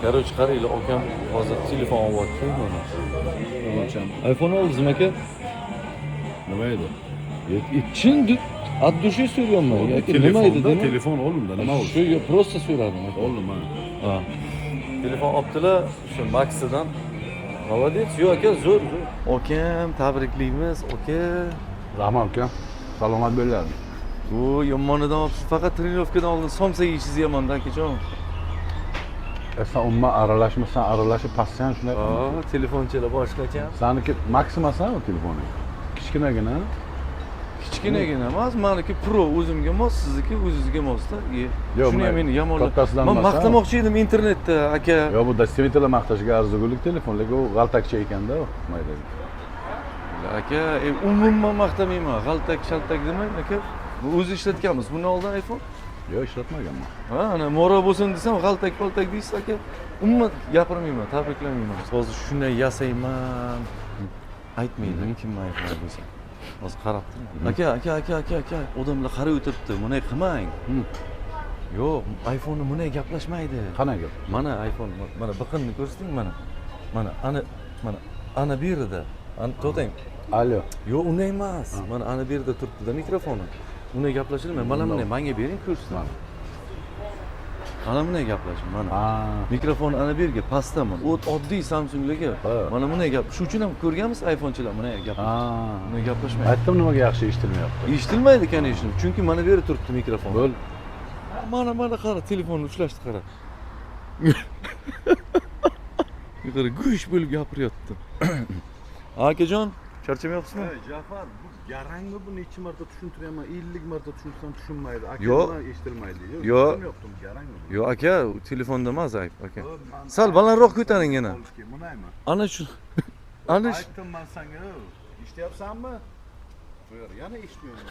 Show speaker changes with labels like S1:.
S1: Короче, qaranglar, akam hozir telefon olyapti mana. iPhone oldim aka.
S2: Nima edi?
S1: Chin от dуши so'rayapman. Aka nima edi dema?
S2: Telefon oldimda, nima oldu?
S1: Shu просто so'radim.
S2: Oldim ha.
S1: Ha. Telefon olibdilar, shu Maxidan. Молодец. Yo'q aka, zo'r. Akam, tabriklaymiz, aka.
S2: Rahmat aka. Salomat bo'linglar.
S1: O yomonidan olibsiz. Faqat trenirovkadan oldin somsa yeyishingiz yomon-da akajon.
S2: Sen umuman aralashmasan, aralashib passang shunday.
S1: Telefonchalar boshqacha.
S2: Saniki Maximasan o telefoni? Kichkinagina.
S1: Kichkinagina emas, meniki Pro o'zimga mos, sizniki o'zingizga mos-da.
S2: Yo'q,
S1: Shuni ham meni yomonlab.
S2: kattasidan
S1: Men
S2: emas,
S1: maqtamoqchi edim internetda, aka.
S2: Yo bu действительно maqtashga arzigulik telefon, lekin u g'altakcha ekanda u mayda.
S1: Aka, umuman maqtamayman. G'altak-shaltak demayman, aka. Bu o'zi ishlatganmiz. Bundan oldin iPhone.
S2: Yo'q, ishlatmaganman.
S1: Ha, ana moro bo'lsin desam, g'altak-paltak deysiz, aka. Umuman gapirmayman, tabriklamayman. Hozir shunday yasayman. Aytmaydi kim iPhone bo'lsa. Hozir qarab turing. Aka, odamlar qarab o'tiribdi. Bunday qilmang. Yo'q, iPhone bunday gaplashmaydi.
S2: Qanday gap?
S1: Mana iPhone, mana biqinni ko'rsating mana. Mana ana bu yerda. Ana to'tang.
S2: Alo.
S1: Yo'q, unday emas. Mana ana bu yerda turibdi-da mikrofoni. Unday gaplashilmaydi. Mana bunday menga bering ko'rsating. Mana bunday gaplashing, mana. Mikrofon ana bu yerga pastda mana. Oddiy Samsunglarga. Mana bunday gap. Shu uchun ham ko'rganmiz iPhonechilar bunday gap. Bunday gaplashmaydi.
S2: Aytdim nimaga yaxshi eshitilmayapti.
S1: Eshitilmaydi конечно. Chunki mana bu yerda turibdi mikrofon.
S2: Bo'l.
S1: Mana qara, telefonni ushlashdi qara. Yuqori go'sh bo'lib gapiryapti. Akajon, charchamayapsizmi?
S2: Jafar, bu garangni bu necha marta tushuntiryapman, 50 marta tushuntirsam tushunmaydi.
S1: Yo'q.
S2: Eshitilmaydi.
S1: Yo'q.
S2: Tushunmayaptim garangni.
S1: Yo'q aka, telefonda emas ayb aka. Sal balandroq ko'taring yana.
S2: Bunaymi?
S1: Ana shu. Ana shu.
S2: Aytdim men senga. Eshityapsanmi? Buyur, yana eshitmayman.